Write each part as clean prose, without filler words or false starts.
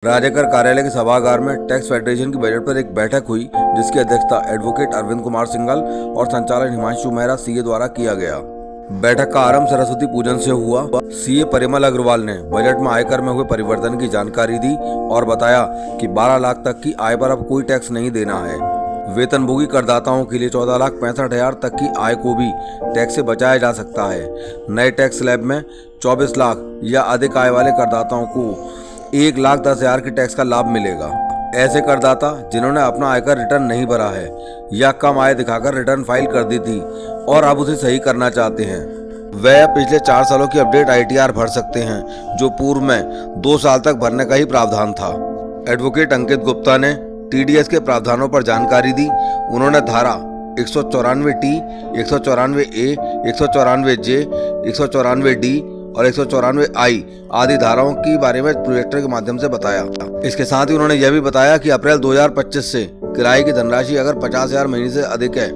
राजेकर कार्यालय के सभागार में टैक्स फेडरेशन की बजट पर एक बैठक हुई, जिसकी अध्यक्षता एडवोकेट अरविंद कुमार सिंघल और संचालन हिमांशु मेहरा सीए द्वारा किया गया। बैठक का आरंभ सरस्वती पूजन से हुआ। सीए परिमल अग्रवाल ने बजट में आयकर में हुए परिवर्तन की जानकारी दी और बताया कि 12 लाख तक की आय पर अब कोई टैक्स नहीं देना है। वेतनभोगी करदाताओं के लिए 14,65,000 तक की आय को भी टैक्स से बचाया जा सकता है। नए टैक्स स्लैब में 24 लाख या अधिक आय वाले करदाताओं को 1,10,000 के टैक्स का लाभ मिलेगा। ऐसे करदाता जिन्होंने अपना आयकर रिटर्न नहीं भरा है या कम आय दिखाकर रिटर्न फाइल कर दी थी और अब उसे सही करना चाहते हैं, वह पिछले 4 सालों की अपडेट ITR भर सकते हैं, जो पूर्व में 2 साल तक भरने का ही प्रावधान था। एडवोकेट अंकित गुप्ता ने TDS के प्रावधानों पर जानकारी दी। उन्होंने धारा 194T, 194A, 194J, 194D और 194I आदि धाराओं के बारे में प्रोजेक्टर के माध्यम से बताया। इसके साथ ही उन्होंने यह भी बताया कि अप्रैल 2025 से किराए की धनराशि अगर 50,000 महीने से अधिक है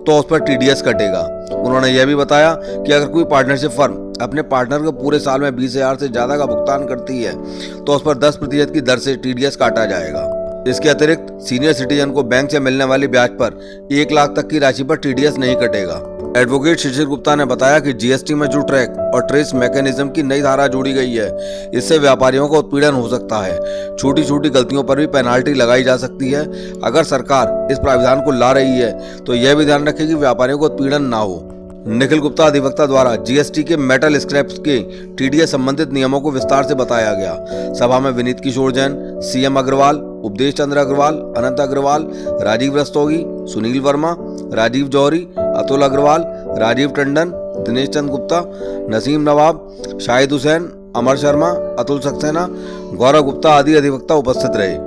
तो उस पर TDS कटेगा। उन्होंने यह भी बताया कि अगर कोई पार्टनरशिप फर्म अपने पार्टनर को पूरे साल में 20,000 से ज्यादा का भुगतान करती है तो उस पर 10% की दर से TDS काटा जाएगा। इसके अतिरिक्त सीनियर सिटीजन को बैंक से मिलने वाली ब्याज पर 1 लाख तक की राशि पर TDS नहीं कटेगा। एडवोकेट शिशिर गुप्ता ने बताया कि GST में जो ट्रैक और ट्रेस मैकेनिज्म की नई धारा जोड़ी गई है, इससे व्यापारियों को उत्पीड़न हो सकता है। छोटी छोटी गलतियों पर भी पेनाल्टी लगाई जा सकती है। अगर सरकार इस प्रावधान को ला रही है तो यह भी ध्यान रखे कि व्यापारियों को उत्पीड़न ना हो। निखिल गुप्ता अधिवक्ता द्वारा GST के मेटल स्क्रैप्स के TDS संबंधित नियमों को विस्तार से बताया गया। सभा में विनीत किशोर जैन, CM अग्रवाल, उपदेश चंद्र अग्रवाल, अनंत अग्रवाल, राजीव रस्तोगी, सुनील वर्मा, राजीव जौहरी, अतुल अग्रवाल, राजीव टंडन, दिनेश चंद गुप्ता, नसीम नवाब, शाहिद हुसैन, अमर शर्मा, अतुल सक्सेना, गौरव गुप्ता आदि अधिवक्ता उपस्थित रहे।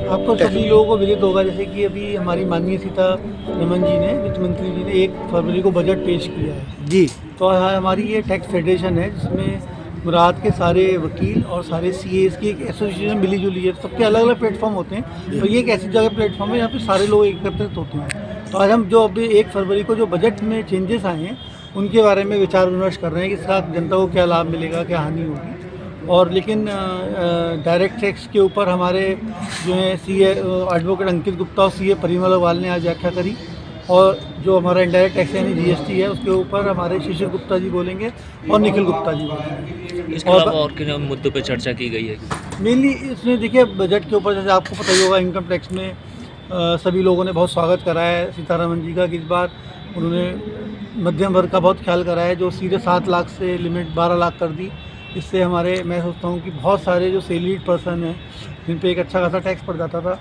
आपको सभी लोगों को विदित होगा जैसे कि अभी हमारी माननीय सीतारमण जी ने, वित्त मंत्री जी ने 1 फरवरी को बजट पेश किया है जी। तो हमारी ये टैक्स फेडरेशन है जिसमें मुराद के सारे वकील और सारे CAs की एक एसोसिएशन मिली जुली है। सबके अलग अलग प्लेटफॉर्म होते हैं, तो ये एक ऐसी जगह प्लेटफॉर्म है यहाँ पे सारे लोग एकत्रित होते हैं। तो आज हम जो अभी 1 फरवरी को जो बजट में चेंजेस आए हैं उनके बारे में विचार विमर्श कर रहे हैं कि इसका जनता को क्या लाभ मिलेगा, क्या हानि होगी। और लेकिन डायरेक्ट टैक्स के ऊपर हमारे जो है CA एडवोकेट अंकित गुप्ता और CA परिमल अग्रवाल ने आज व्याख्या करी, और जो हमारा इनडायरेक्ट टैक्स यानी GST है उसके ऊपर हमारे शिशिर गुप्ता जी बोलेंगे और निखिल गुप्ता जी बोलेंगे। इसके अलावा और किन मुद्दों पे चर्चा की गई है? मेनली इसमें देखिए बजट के ऊपर जैसे आपको पता ही होगा, इनकम टैक्स में सभी लोगों ने बहुत स्वागत करा है सीतारमण जी का कि इस बार उन्होंने मध्यम वर्ग का बहुत ख्याल करा है। जो सीधे 7 लाख से लिमिट 12 लाख कर दी, इससे हमारे मैं सोचता हूँ कि बहुत सारे जो सैलरीड पर्सन हैं जिन पे एक अच्छा खासा टैक्स पड़ जाता था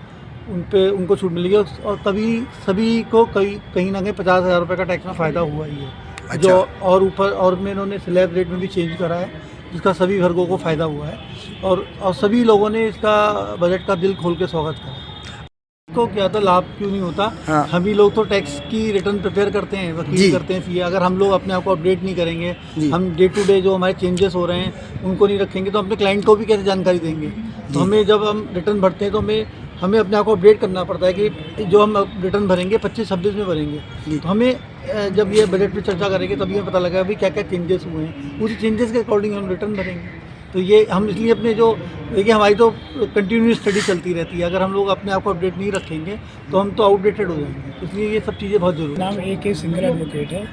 उनको छूट मिलेगी, और तभी सभी को कहीं ना कहीं 50,000 रुपये का टैक्स में फ़ायदा हुआ ही है। अच्छा। जो और ऊपर और में इन्होंने स्लैब रेट में भी चेंज करा है जिसका सभी वर्गों को फ़ायदा हुआ है, और सभी लोगों ने इसका बजट का दिल खोल के स्वागत करा। को क्या था, लाभ क्यों नहीं होता? हाँ। हम ही लोग तो टैक्स की रिटर्न प्रिपेयर करते हैं, वकील करते हैं CA। अगर हम लोग अपने आप को अपडेट नहीं करेंगे, हम डे टू डे जो हमारे चेंजेस हो रहे हैं उनको नहीं रखेंगे तो अपने क्लाइंट को भी कैसे जानकारी देंगे? तो हमें जब हम रिटर्न भरते हैं तो हमें अपने आप को अपडेट करना पड़ता है कि जो हम रिटर्न भरेंगे 25-26 में भरेंगे। तो हमें जब ये बजट पे चर्चा करेंगे तभी हमें पता लगेगा भाई क्या क्या चेंजेस हुए हैं, उसी चेंजेस के अकॉर्डिंग हम रिटर्न भरेंगे। तो ये हम इसलिए अपने जो देखिए हमारी तो कंटिन्यूस स्टडी चलती रहती है। अगर हम लोग अपने आप को अपडेट नहीं रखेंगे तो हम तो आउटडेटेड हो जाएंगे, इसलिए ये सब चीज़ें बहुत जरूरी है। नाम AK सिंगल एडवोकेट है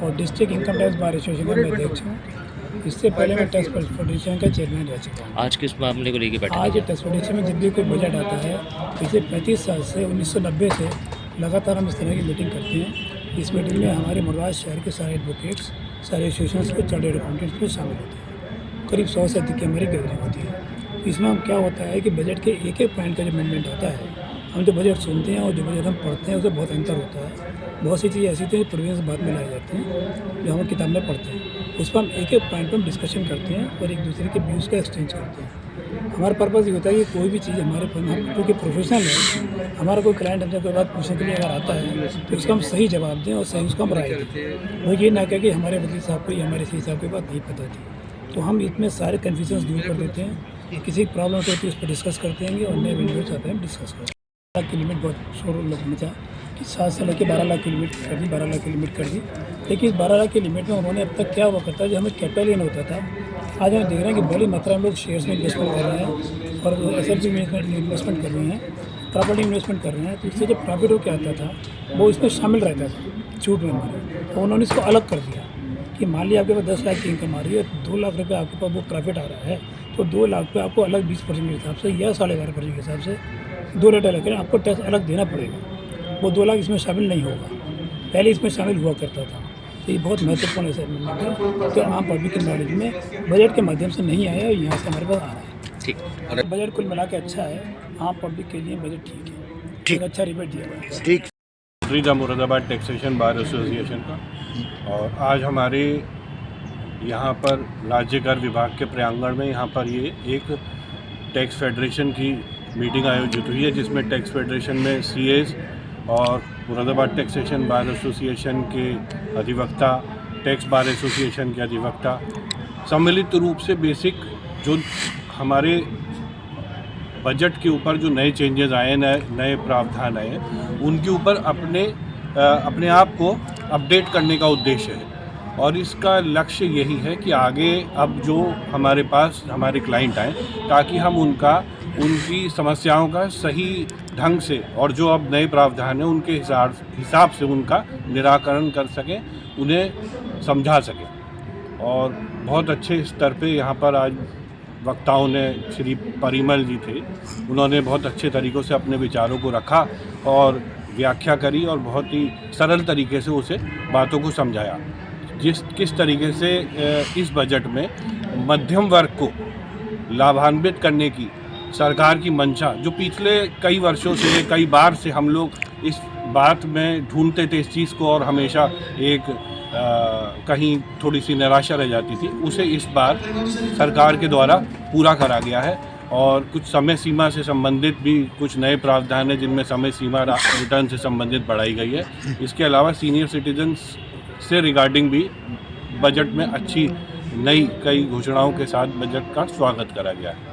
और district income tax bar association में अध्यक्ष हूँ। इससे पहले मैं टैक्स फेडरेशन का चेयरमैन रह चुका हूँ। आज किस मामले को लेकर बैठे? आज टैक्स फेडरेशन में जब भी कोई बजट आता है, पिछले 35 साल से 1990 से लगातार हम इस तरह की मीटिंग करते हैं। इस मीटिंग में हमारे मुराद शहर के सारे एडवोकेट्स, सारे एसोसिएशन के चार्टर्ड अकाउंटेंट्स भी शामिल होते हैं। करीब 100 से अधिक की हमारी गैदरिंग होती है। इसमें हम क्या होता है कि बजट के एक पॉइंट का जो अमेंडमेंट होता है, हम जो बजट सुनते हैं और जो बजट हम पढ़ते हैं उससे बहुत अंतर होता है। बहुत सी चीज़ें ऐसी थी जो प्रोविजंस बाद में लाई जाती हैं, जो हम किताब में पढ़ते हैं। उस पर हम एक पॉइंट पर हम डिस्कशन करते हैं और एक दूसरे के व्यूज़ का एक्सचेंज करते हैं। हमारा पर्पज़ ये होता है कि कोई भी चीज़ हमारे हम क्योंकि प्रोफेशनल है, हमारा कोई क्लाइंट हमसे कोई बात पूछने के लिए अगर आता है तो उसका हम सही जवाब दें और सही उसको हम राय दें। वो ये ना कहे कि हमारे वकील साहब को या हमारे CA साहब की बात नहीं पता थी। तो हम इसमें सारे कन्फ्यूजन्स दूर कर देते हैं। किसी प्रॉब्लम होती है उस पर डिस्कस करते हैं और नए विंडोज आते हैं डिस्कस करते हैं। की लिमिट बहुत शोर लगने था 7 से लेकर 12 लाख की लिमिट कर दी, 12 लाख की लिमिट कर दी। लेकिन इस 12 लाख की लिमिट में उन्होंने अब तक क्या हुआ करता है, जो हमें कैपिटल गेन होता था, आज हम देख रहे हैं कि बड़ी मात्रा में लोग शेयर्स में इन्वेस्टमेंट कर रहे हैं और एसएलपी में इन्वेस्टमेंट कर रहे हैं, प्रॉपर्टी इन्वेस्टमेंट कर रहे हैं। तो इससे जो प्रॉफिट हो के आता था वो इसमें शामिल रहता था छूट में हमारे। तो उन्होंने इसको अलग कर दिया कि मान लिया आपके पास 10 लाख की इनकम आ रही है, 2 लाख रुपये आपके पास वो प्रॉफिट आ रहा है, तो 2 लाख पे आपको अलग 20% के हिसाब से या 12.5% के हिसाब से 2 रेट अलग करें, आपको टैक्स अलग देना पड़ेगा। वो 2 लाख इसमें शामिल नहीं होगा, पहले इसमें शामिल हुआ करता था। तो ये बहुत महत्वपूर्ण है अमेंडमेंट है, तो आम पब्लिक के नॉलेज में बजट के माध्यम से नहीं आया और यहाँ से हमारे पास आ रहा है। ठीक। बजट कुल मिला के अच्छा है, आम पब्लिक के लिए बजट ठीक है, एक अच्छा रिबेट दिया हुआ है। ठीक। The Moradabad taxation bar association का, और आज हमारे यहाँ पर राज्य कर विभाग के प्रांगण में यहाँ पर ये एक टैक्स फेडरेशन की मीटिंग आयोजित हुई है, जिसमें टैक्स फेडरेशन में सीएस और मुरादाबाद टैक्सेशन बार एसोसिएशन के अधिवक्ता, टैक्स बार एसोसिएशन के अधिवक्ता सम्मिलित रूप से बेसिक जो हमारे बजट के ऊपर जो नए चेंजेस आए, नए प्रावधान आए, उनके ऊपर अपने आप को अपडेट करने का उद्देश्य है। और इसका लक्ष्य यही है कि आगे अब जो हमारे पास हमारे क्लाइंट आए, ताकि हम उनकी समस्याओं का सही ढंग से और जो अब नए प्रावधान हैं उनके हिसाब से उनका निराकरण कर सकें, उन्हें समझा सकें। और बहुत अच्छे स्तर पे यहाँ पर आज वक्ताओं ने, श्री परिमल जी थे, उन्होंने बहुत अच्छे तरीक़ों से अपने विचारों को रखा और व्याख्या करी और बहुत ही सरल तरीके से उसे बातों को समझाया। किस तरीके से इस बजट में मध्यम वर्ग को लाभान्वित करने की सरकार की मंशा, जो पिछले कई वर्षों से, कई बार से हम लोग इस बात में ढूंढते थे इस चीज़ को, और हमेशा एक कहीं थोड़ी सी निराशा रह जाती थी, उसे इस बार सरकार के द्वारा पूरा करा गया है। और कुछ समय सीमा से संबंधित भी कुछ नए प्रावधान हैं, जिनमें समय सीमा रिटर्न से संबंधित बढ़ाई गई है। इसके अलावा सीनियर सिटीजन्स से रिगार्डिंग भी बजट में अच्छी नई कई घोषणाओं के साथ बजट का स्वागत करा गया है।